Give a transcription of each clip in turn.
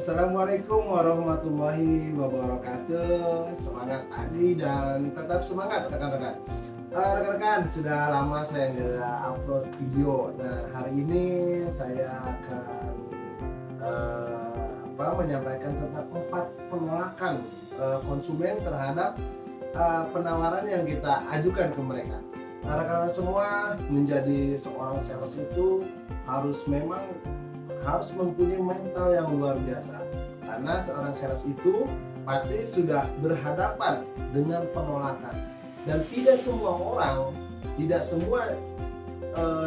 Assalamualaikum warahmatullahi wabarakatuh. Semangat pagi dan tetap semangat rekan-rekan. Rekan-rekan, sudah lama saya nggak upload video. Nah, hari ini saya akan menyampaikan tentang 4 penolakan konsumen terhadap penawaran yang kita ajukan ke mereka. Nah, rekan-rekan semua, menjadi seorang sales itu harus mempunyai mental yang luar biasa, karena seorang sales itu pasti sudah berhadapan dengan penolakan, dan tidak semua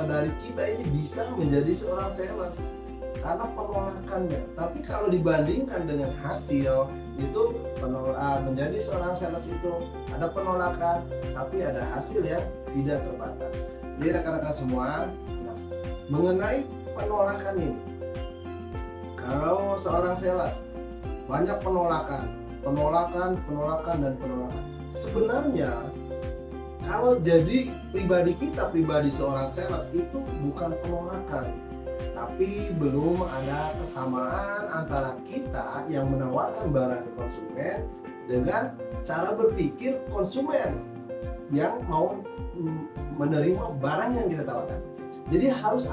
dari kita ini bisa menjadi seorang sales karena penolakannya. Tapi kalau dibandingkan dengan hasil itu, menjadi seorang sales itu ada penolakan tapi ada hasil yang tidak terbatas. Jadi rekan-rekan semua, mengenai penolakan ini, kalau seorang sales banyak penolakan. Sebenarnya kalau jadi pribadi seorang sales itu bukan penolakan, tapi belum ada kesamaan antara kita yang menawarkan barang ke konsumen dengan cara berpikir konsumen yang mau menerima barang yang kita tawarkan. Jadi harus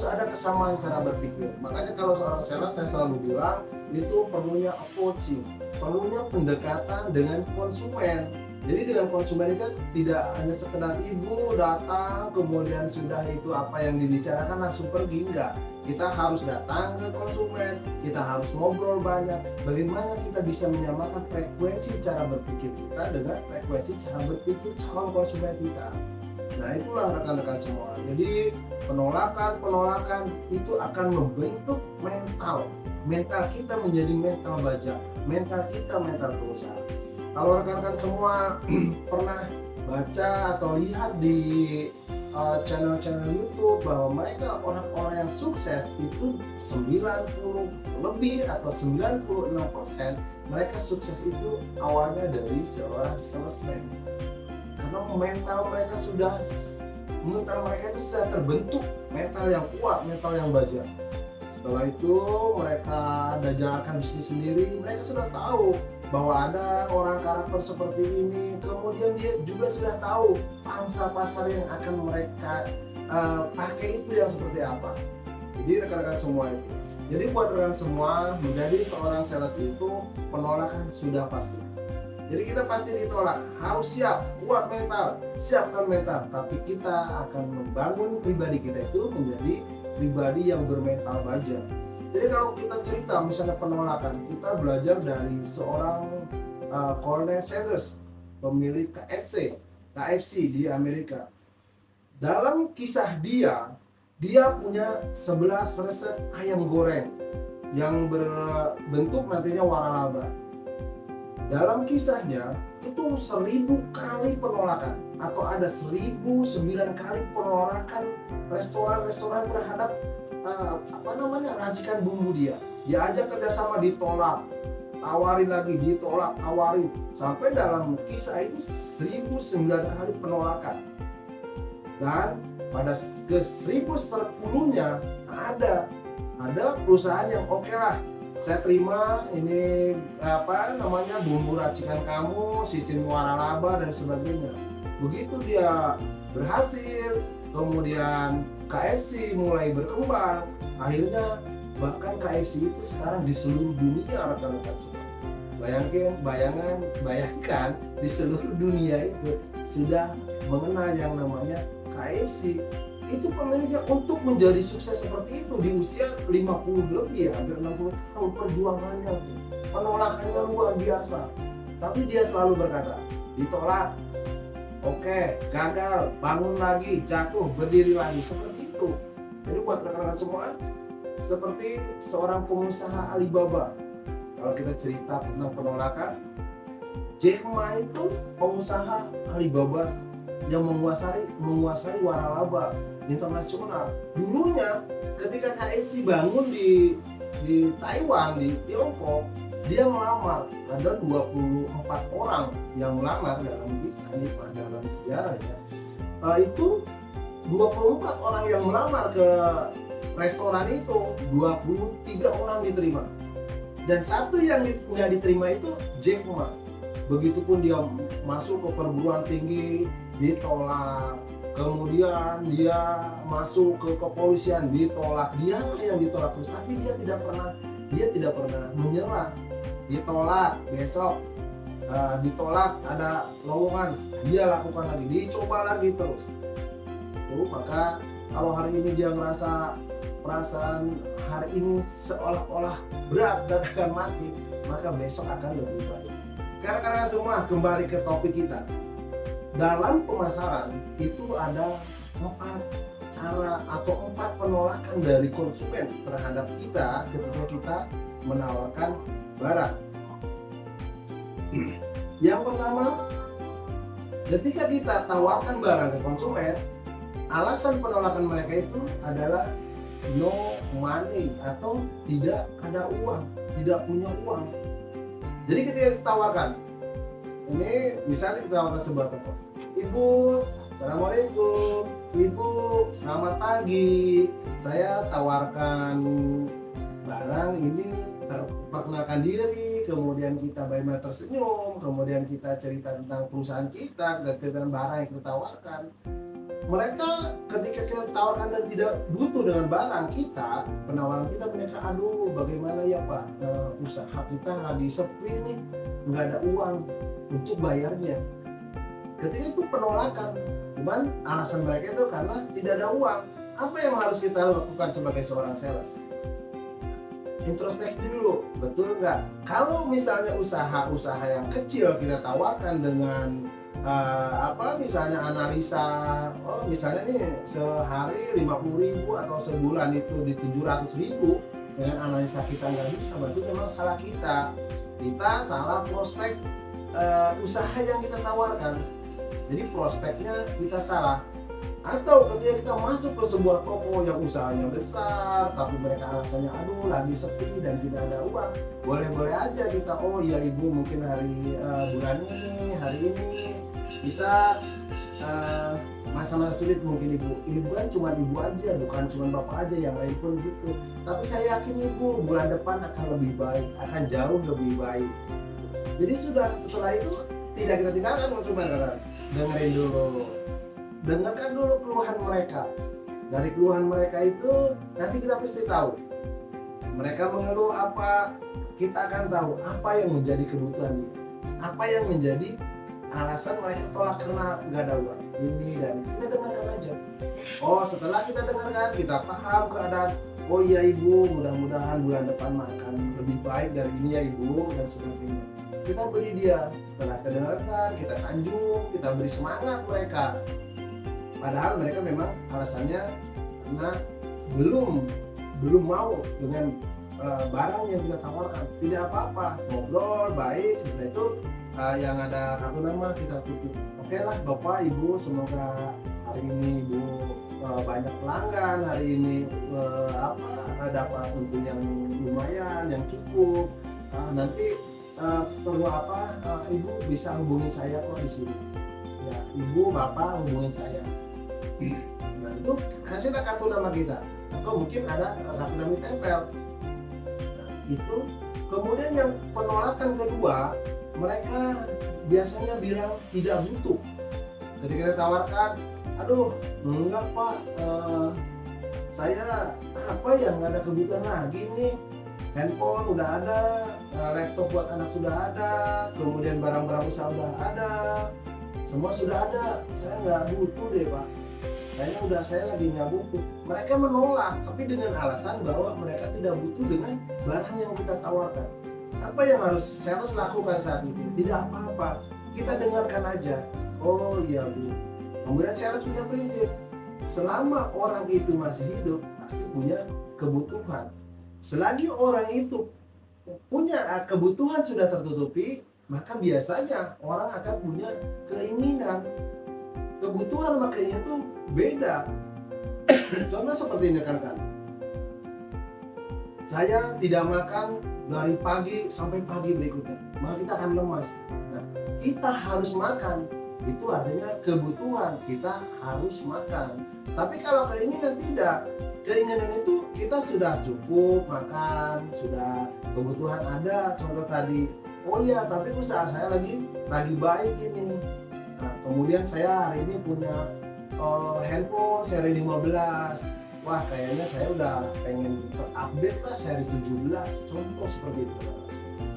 ada kesamaan cara berpikir. Makanya kalau seorang sales, saya selalu bilang itu perlunya approaching, perlunya pendekatan dengan konsumen. Jadi dengan konsumen itu tidak hanya sekedar ibu datang kemudian sudah itu apa yang dibicarakan langsung pergi, enggak. Kita harus datang ke konsumen, kita harus ngobrol banyak. Bagaimana kita bisa menyamakan frekuensi cara berpikir kita dengan frekuensi cara berpikir calon konsumen kita. Nah, itulah rekan-rekan semua. Jadi penolakan itu akan membentuk mental kita menjadi mental baja, mental kita mental pengusaha. Kalau rekan-rekan semua pernah baca atau lihat di channel-channel YouTube bahwa mereka orang-orang yang sukses itu 90 lebih atau 96% mereka sukses itu awalnya dari seorang salesman. Karena mental mereka itu sudah terbentuk, mental yang kuat, mental yang baja. Setelah itu mereka ada jalankan bisnis sendiri, mereka sudah tahu bahwa ada orang karakter seperti ini, kemudian dia juga sudah tahu pangsa pasar yang akan mereka pakai itu yang seperti apa. Jadi rekan-rekan semua itu. Jadi buat rekan semua, menjadi seorang sales itu penolakan sudah pasti. Jadi kita pasti ditolak, harus siap, kuat mental, siapkan mental. Tapi kita akan membangun pribadi kita itu menjadi pribadi yang bermental baja. Jadi kalau kita cerita misalnya penolakan, kita belajar dari seorang Colonel Sanders, pemilik KFC di Amerika. Dalam kisah dia punya 11 resep ayam goreng yang berbentuk nantinya waralaba. Dalam kisahnya itu 1000 kali penolakan, atau ada 1009 kali penolakan restoran terhadap racikan bumbu dia. Dia ajak kerjasama, ditolak, tawarin lagi, ditolak, tawarin, sampai dalam kisah itu 1009 kali penolakan. Dan pada ke 1010-nya ada perusahaan yang oke lah, saya terima ini bumbu racikan kamu, sistem waralaba dan sebagainya. Begitu dia berhasil, kemudian KFC mulai berkembang. Akhirnya bahkan KFC itu sekarang di seluruh dunia, rekan-rekan semua. Bayangkan di seluruh dunia itu sudah mengenal yang namanya KFC. Itu pemiliknya untuk menjadi sukses seperti itu di usia 50 lebih, hampir 60 tahun perjuangannya, penolakannya luar biasa. Tapi dia selalu berkata, ditolak, oke, gagal, bangun lagi, jatuh, berdiri lagi, seperti itu. Jadi buat rekan-rekan semua, seperti seorang pengusaha Alibaba, kalau kita cerita tentang penolakan, Jack Ma itu pengusaha Alibaba yang menguasai waralaba internasional. Dulunya ketika KFC bangun di Taiwan, di Tiongkok, dia melamar. Ada 24 orang yang melamar dalam kisah ini, dalam sejarah ya. Itu 24 orang yang melamar ke restoran itu 23 orang diterima. Dan satu yang nggak diterima itu Jack Ma. Begitupun dia masuk ke perguruan tinggi ditolak. Kemudian dia masuk ke kepolisian ditolak. Dia yang ditolak terus, tapi dia tidak pernah menyerah. Ditolak, besok ditolak, ada lowongan, dia lakukan lagi, dicoba lagi terus. Maka kalau hari ini dia ngerasa perasaan hari ini seolah-olah berat dan akan mati, maka besok akan lebih baik. Karena semua kembali ke topik kita. Dalam pemasaran itu ada 4 cara atau 4 penolakan dari konsumen terhadap kita ketika kita menawarkan barang. Yang pertama, ketika kita tawarkan barang ke konsumen, alasan penolakan mereka itu adalah no money atau tidak ada uang, tidak punya uang. Jadi ketika kita tawarkan, ini misalnya kita tawarkan sebuah toko, Ibu, Assalamualaikum, Ibu, selamat pagi, saya tawarkan barang ini, perkenalkan diri, kemudian kita bagaimana tersenyum, kemudian kita cerita tentang perusahaan kita cerita tentang barang yang kita tawarkan. Mereka ketika kita tawarkan dan tidak butuh dengan barang kita, penawaran kita, mereka aduh bagaimana ya Pak, usaha kita lagi sepi nih, nggak ada uang untuk bayarnya. Ketika itu penolakan, cuman alasan mereka itu karena tidak ada uang. Apa yang harus kita lakukan sebagai seorang sales? Introspeksi dulu, betul nggak? Kalau misalnya usaha-usaha yang kecil kita tawarkan dengan misalnya analisa, misalnya nih sehari 50.000 atau sebulan itu di 700.000, dengan analisa kita nggak bisa, berarti memang salah kita salah prospek usaha yang kita tawarkan. Jadi prospeknya kita salah. Atau ketika kita masuk ke sebuah toko yang usahanya besar tapi mereka alasannya aduh lagi sepi dan tidak ada uang, boleh-boleh aja kita, oh iya Ibu, mungkin bulan ini, hari ini kita masa-masa sulit mungkin Ibu kan cuma Ibu aja, bukan cuma Bapak aja, yang lain pun gitu, tapi saya yakin Ibu bulan depan akan lebih baik, akan jauh lebih baik. Jadi setelah itu tidak kita tinggalkan konsumen, dengerin dulu, dengarkan dulu keluhan mereka. Dari keluhan mereka itu nanti kita pasti tahu mereka mengeluh apa, kita akan tahu apa yang menjadi kebutuhan dia, apa yang menjadi alasan mereka tolak karena nggak ada uang ini dan itu. Kita dengarkan aja. Oh, setelah kita dengarkan, kita paham keadaan, oh iya Ibu, mudah-mudahan bulan depan akan lebih baik dari ini ya Ibu, dan sebagainya. Kita beri dia, setelah kita dengarkan, kita sanjung, kita beri semangat mereka. Padahal mereka memang alasannya karena belum mau dengan barang yang kita tawarkan. Tidak apa-apa, ngobrol baik, setelah itu yang ada kartu nama kita tutup. Oke lah Bapak Ibu, semoga hari ini Ibu banyak pelanggan, hari ini dapat untung yang lumayan, yang cukup. Nanti perlu apa, Ibu bisa hubungi saya kok di sini. Ya, Ibu Bapak hubungin saya. Nah itu kasihlah kartu nama kita, atau mungkin ada kartu nama tempel. Nah, itu kemudian yang penolakan kedua, mereka biasanya bilang tidak butuh. Ketika kita tawarkan, aduh enggak Pak, saya nggak ada kebutuhan lagi nih, handphone udah ada, laptop buat anak sudah ada, kemudian barang-barang usaha udah ada, semua sudah ada, saya nggak butuh deh Pak, kayaknya saya lagi nggak butuh. Mereka menolak, tapi dengan alasan bahwa mereka tidak butuh dengan barang yang kita tawarkan. Apa yang harus sales lakukan saat itu? Tidak apa-apa, kita dengarkan aja. Oh iya Bu. Kemudian sales punya prinsip, selama orang itu masih hidup pasti punya kebutuhan. Selagi orang itu punya kebutuhan sudah tertutupi, maka biasanya orang akan punya keinginan. Kebutuhan sama keinginan itu beda. Contoh seperti ini kan, saya tidak makan dari pagi sampai pagi berikutnya, maka kita akan lemas. Nah, kita harus makan, itu artinya kebutuhan, kita harus makan. Tapi kalau keinginan tidak, keinginan itu kita sudah cukup makan, sudah kebutuhan ada, contoh tadi. Oh iya, tapi usaha saya lagi baik ini. Nah, kemudian saya hari ini punya handphone seri 15. Wah, kayaknya saya udah pengen terupdate lah seri 17. Contoh seperti itu.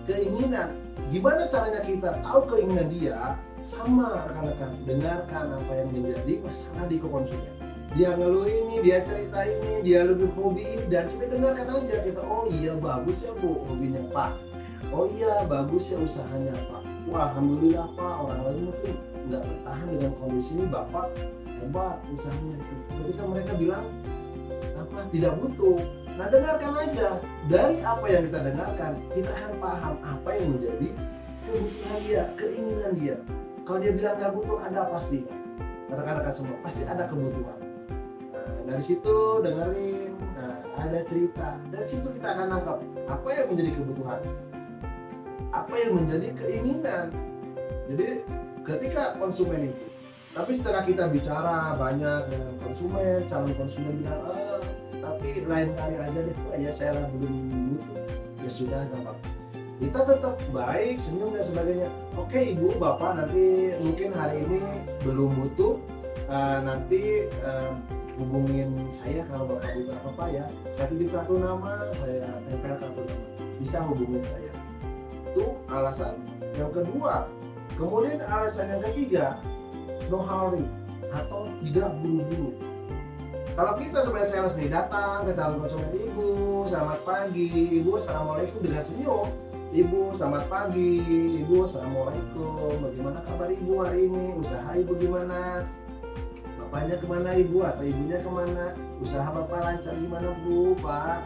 Keinginan. Gimana caranya kita tahu keinginan dia? Sama rekan-rekan, dengarkan apa yang menjadi masalah di konsumen. Dia ngeluh ini, dia cerita ini, dia lebih hobi ini, dan sebenarnya dengarkan aja kita. Oh iya, bagus ya Bu hobinya Pak. Oh iya, bagus ya usahanya Pak. Wah, alhamdulillah Pak, orang lain mungkin nggak bertahan dengan kondisi ini, Bapak hebat usahanya itu. Ketika mereka bilang apa tidak butuh, nah dengarkan aja. Dari apa yang kita dengarkan, kita akan paham apa yang menjadi kebutuhan dia, keinginan dia. Kalau dia bilang nggak butuh, ada pasti. Rekan-rekan semua pasti ada kebutuhan. Nah, dari situ dengerin, nah, ada cerita. Dari situ kita akan nangkap apa yang menjadi kebutuhan, apa yang menjadi keinginan. Jadi ketika konsumen itu, tapi setelah kita bicara banyak dengan konsumen, calon konsumen bilang, tapi lain kali aja deh, ya saya belum butuh. Ya sudah, nggak apa-apa. Kita tetap baik, senyum dan sebagainya. Oke Ibu, Bapak nanti mungkin hari ini belum butuh, nanti hubungin saya kalau Bapak butuh apa-apa ya. Saya titip kartu nama, saya tempel kartu nama. Bisa hubungin saya. Itu alasan yang kedua. Kemudian alasan yang ketiga, no hurry atau tidak buru-buru. Kalau kita sebagai sales nih datang ke calon konsumen, Ibu selamat pagi, Ibu assalamualaikum dengan senyum. Ibu selamat pagi, Ibu assalamualaikum, bagaimana kabar Ibu hari ini, usaha Ibu gimana, bapaknya kemana Ibu atau ibunya kemana, usaha Bapak lancar gimana Bu, Pak,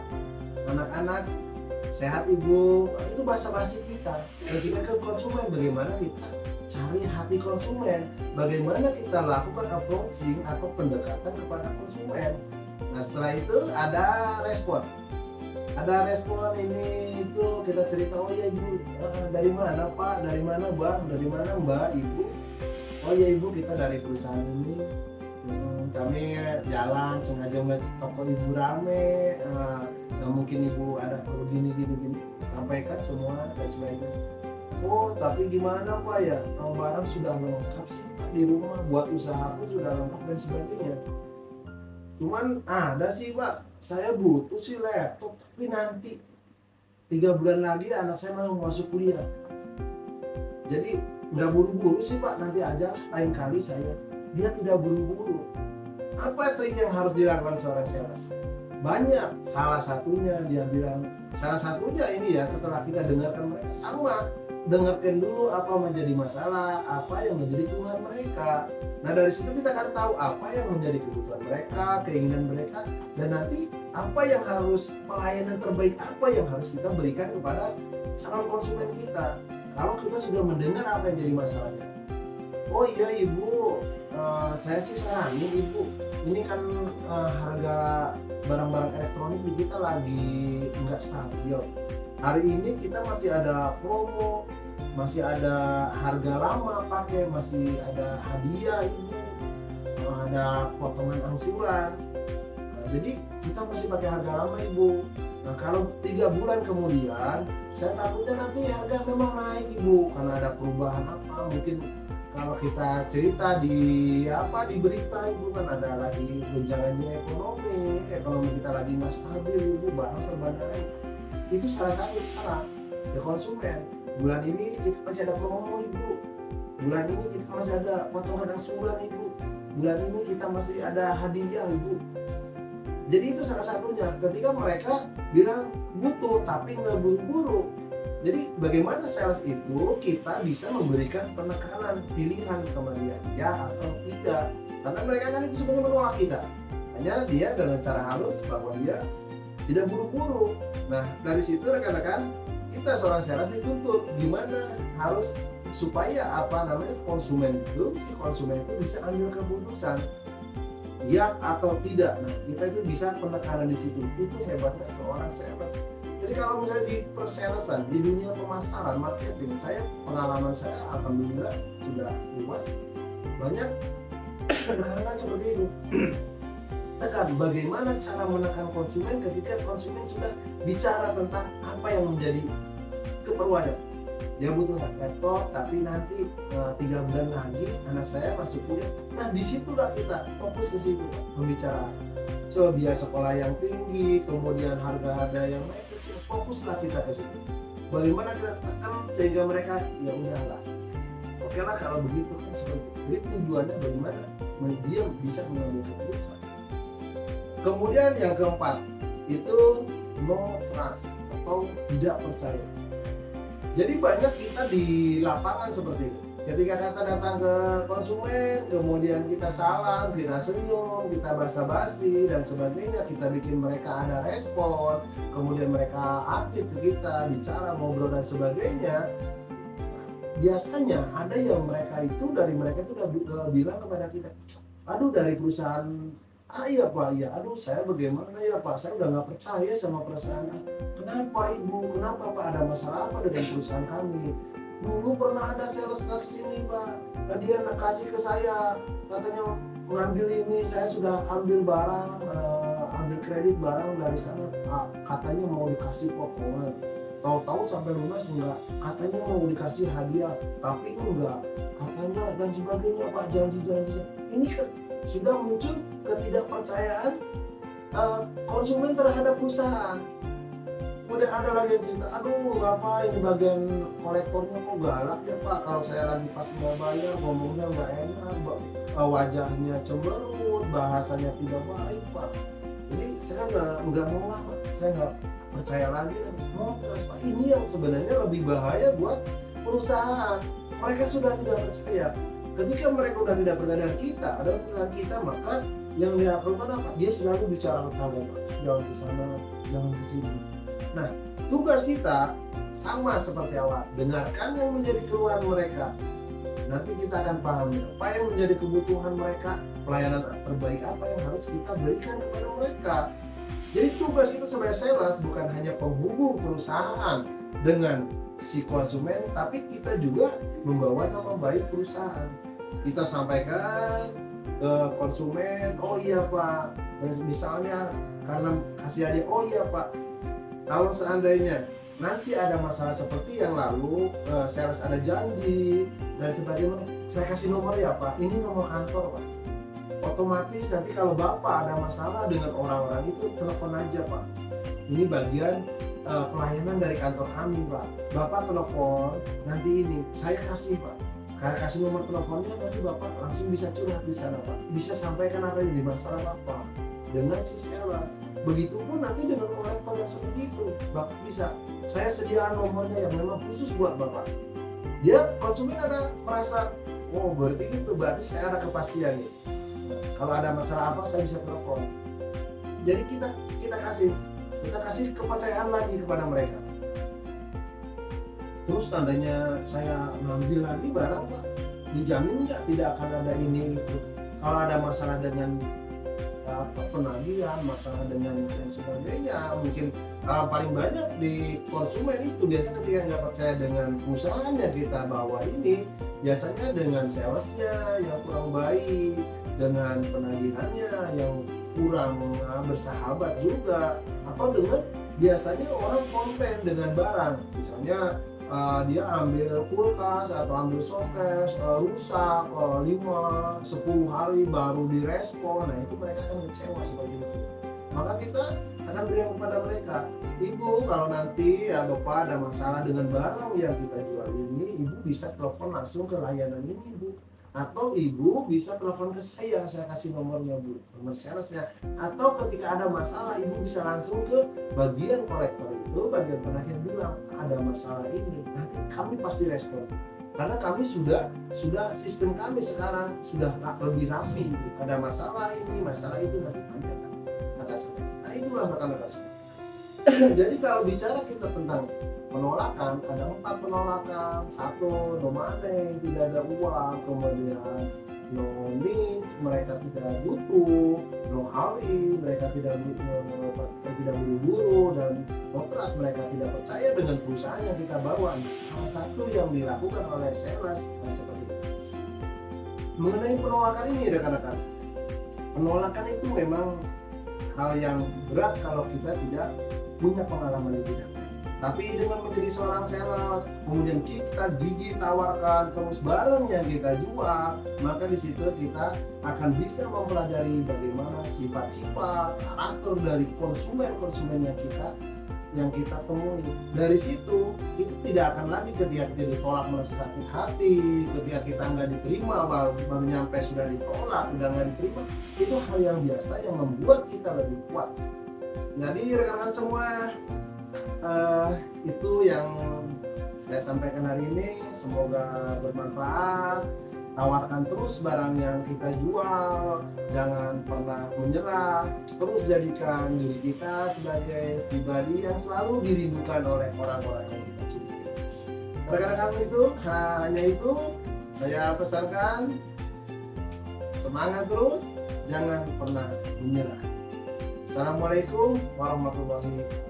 anak-anak sehat Ibu. Itu basa-basi kita. Ketika ke konsumen, bagaimana kita cari hati konsumen, bagaimana kita lakukan approaching atau pendekatan kepada konsumen. Nah setelah itu ada respon. Ada respon ini itu kita cerita, oh ya Ibu dari mana Pak, dari mana Bang, dari mana Mbak, Ibu. Oh ya Ibu kita dari perusahaan ini, kami jalan sengaja melihat toko Ibu rame, mungkin Ibu ada perlu gini, sampaikan semua dan sebagainya. Oh tapi gimana Pak ya, barang sudah lengkap sih Pak di rumah, buat usaha pun sudah lengkap dan sebagainya. Cuman ada sih Pak, saya butuh sih laptop, tapi nanti 3 bulan lagi anak saya mau masuk kuliah. Jadi nggak buru-buru sih Pak, nanti aja lain kali saya. Dia tidak buru-buru. Apa trik yang harus dilakukan seorang sales? Banyak. Salah satunya dia bilang, salah satunya ini ya setelah kita dengarkan mereka sama. Dengarkan dulu apa menjadi masalah, apa yang menjadi keluhan mereka. Nah dari situ kita akan tahu apa yang menjadi kebutuhan mereka, keinginan mereka, dan nanti apa yang harus pelayanan terbaik, apa yang harus kita berikan kepada calon konsumen kita. Kalau kita sudah mendengar apa yang jadi masalahnya. Oh iya Ibu, saya sih saranin Ibu, ini kan harga barang-barang elektronik di kita lagi nggak stabil. Hari ini kita masih ada promo, masih ada harga lama pakai, masih ada hadiah Ibu, ada potongan angsuran. Nah, jadi kita masih pakai harga lama Ibu. Nah kalau 3 bulan kemudian, saya takutnya nanti harga memang naik Ibu, karena ada perubahan apa, mungkin kalau kita cerita di berita Ibu kan ada lagi goncangannya ekonomi kita lagi nggak stabil Ibu, barang serba naik. Itu salah satu cara ke konsumen. Bulan ini kita masih ada promo Ibu, bulan ini kita masih ada potongan angsuran Ibu, bulan ini kita masih ada hadiah Ibu. Jadi itu salah satunya ketika mereka bilang butuh tapi nggak buru-buru. Jadi bagaimana sales itu kita bisa memberikan penekanan pilihan kepada dia ya atau tidak, karena mereka kan itu sebenarnya menolak kita, hanya dia dengan cara halus bahwa dia tidak buru-buru. Nah dari situ rekan-rekan kita seorang sales dituntut gimana harus supaya konsumen itu bisa ambil keputusan ya atau tidak. Nah kita itu bisa penekanan di situ. Itu hebatnya seorang sales. Jadi kalau misalnya di persalesan, di dunia pemasaran, marketing, pengalaman saya alhamdulillah sudah luas, banyak rekan-rekan seperti itu. tekan. Bagaimana cara menekan konsumen ketika konsumen sudah bicara tentang apa yang menjadi keperluannya. Dia butuh laptop, tapi nanti 3 bulan lagi anak saya masuk kuliah. Nah, disitulah kita fokus ke situ, pembicaraan. Coba biaya sekolah yang tinggi, kemudian harga-harga yang naik, fokuslah kita ke situ. Bagaimana kita tekan sehingga mereka ya udahlah. Oke lah kalau begitu kan seperti itu. Jadi tujuannya bagaimana dia bisa mengambil keputusan. Kemudian yang keempat itu no trust atau tidak percaya. Jadi banyak kita di lapangan seperti itu. Ketika kita datang ke konsumen, kemudian kita salam, kita senyum, kita basa-basi dan sebagainya, kita bikin mereka ada respon, kemudian mereka aktif ke kita, bicara, ngobrol dan sebagainya. Biasanya ada yang mereka itu udah bilang kepada kita, aduh dari perusahaan iya Pak, iya, aduh saya bagaimana ya Pak, saya udah nggak percaya sama perusahaan. Kenapa Ibu, kenapa Pak, ada masalah apa dengan perusahaan kami? Dulu pernah ada sales ke sini Pak, dia kasih ke saya, katanya mengambil ini, saya sudah ambil barang, ambil kredit barang dari sana, katanya mau dikasih potongan. Tahu-tahu sampai lunas enggak, katanya mau dikasih hadiah, tapi enggak, katanya dan sebagainya Pak, janji-janji. Ini sudah muncul ketidakpercayaan konsumen terhadap perusahaan. Udah ada lagi yang cerita, aduh ngapa ini bagian kolektornya kok galak ya Pak, kalau saya lagi pas mau bayar ngomongnya nggak enak, wajahnya cemberut, bahasanya tidak baik Pak. Jadi saya nggak mau lah Pak, saya nggak percaya lagi. Mau terus Pak, ini yang sebenarnya lebih bahaya buat perusahaan. Mereka sudah tidak percaya. Ketika mereka sudah tidak percaya dengan kita, adalah perusahaan kita, maka yang dia lakukan apa? Dia selalu bicara ke tetangga Pak, jangan ke sana, jangan ke sini. Nah, tugas kita sama seperti awal, dengarkan yang menjadi keluhan mereka. Nanti kita akan pahami apa yang menjadi kebutuhan mereka, pelayanan terbaik apa yang harus kita berikan kepada mereka. Jadi tugas kita sebagai sales bukan hanya penghubung perusahaan dengan si konsumen, tapi kita juga membawa nama baik perusahaan. Kita sampaikan ke konsumen, oh iya Pak, misalnya karena kasih hadiah, oh iya Pak, kalau seandainya nanti ada masalah seperti yang lalu, sales ada janji dan sebagainya, saya kasih nomor ya Pak, ini nomor kantor Pak. Otomatis nanti kalau Bapak ada masalah dengan orang-orang itu, telepon aja Pak. Ini bagian pelayanan dari kantor kami Pak. Bapak telepon, nanti ini saya kasih Pak. Kasih nomor teleponnya, nanti Bapak langsung bisa curhat di sana Pak. Bisa sampaikan apa yang di masalah Bapak dengan si sales. Begitupun nanti dengan kolektor yang seperti itu, Bapak bisa, saya sediakan nomornya yang memang khusus buat Bapak. Dia konsumen ada merasa, oh berarti gitu, berarti saya ada kepastian nih. Kalau ada masalah apa saya bisa telepon. Jadi kita kasih kepercayaan lagi kepada mereka. Terus tandanya saya ngambil lagi barang Pak, dijamin nggak tidak akan ada ini itu. Kalau ada masalah dengan penagihan, masalah dengan dan sebagainya, mungkin paling banyak di konsumen itu biasanya ketika nggak percaya dengan perusahaannya kita bawa ini, biasanya dengan salesnya yang kurang baik, dengan penagihannya yang kurang bersahabat juga, atau dengan biasanya orang komplain dengan barang, misalnya dia ambil kulkas atau ambil showcase rusak 5-10 hari baru direspon. Nah itu mereka akan kecewa seperti itu. Maka kita akan berikan kepada mereka, Ibu kalau nanti ya Bapak ada masalah dengan barang yang kita jual ini, Ibu bisa telepon langsung ke layanan ini Bu, atau Ibu bisa telepon ke saya kasih nomornya Bu, nomor salesnya. Atau ketika ada masalah Ibu bisa langsung ke bagian kolektor itu, bagian penagih bilang ada masalah ini, nanti kami pasti respon. Karena kami sudah sistem kami sekarang sudah lebih rapi. Ada masalah ini, masalah itu, nanti kami akan selesaikan. Nah itulah rekan-rekan semua. Jadi kalau bicara kita tentang penolakan, ada 4 penolakan. 1, no money, tidak ada uang. Kemudian no needs, mereka tidak butuh. No hurry, mereka tidak buru-buru. Dan no trust, mereka tidak percaya dengan perusahaan yang kita bawa. Salah satu yang dilakukan oleh sales seperti itu. Mengenai penolakan ini rekan-rekan, Penolakan itu memang hal yang berat kalau kita tidak punya pengalaman di bidangnya. Tapi dengan menjadi seorang sales, kemudian kita gigih tawarkan terus barang yang kita jual, maka di situ kita akan bisa mempelajari bagaimana sifat-sifat, karakter dari konsumen-konsumen yang kita temui. Dari situ itu tidak akan lagi ketika kita ditolak merasa sakit hati, ketika kita nggak diterima baru nyampe sudah ditolak, nggak diterima, itu hal yang biasa yang membuat kita lebih kuat. Jadi rekan-rekan semua, itu yang saya sampaikan hari ini, semoga bermanfaat. Tawarkan terus barang yang kita jual, jangan pernah menyerah, terus jadikan diri kita sebagai pribadi yang selalu dirindukan oleh orang-orang yang kita cintai. Rekan-rekan, itu hanya itu saya pesankan, semangat terus, jangan pernah menyerah. Assalamualaikum warahmatullahi wabarakatuh.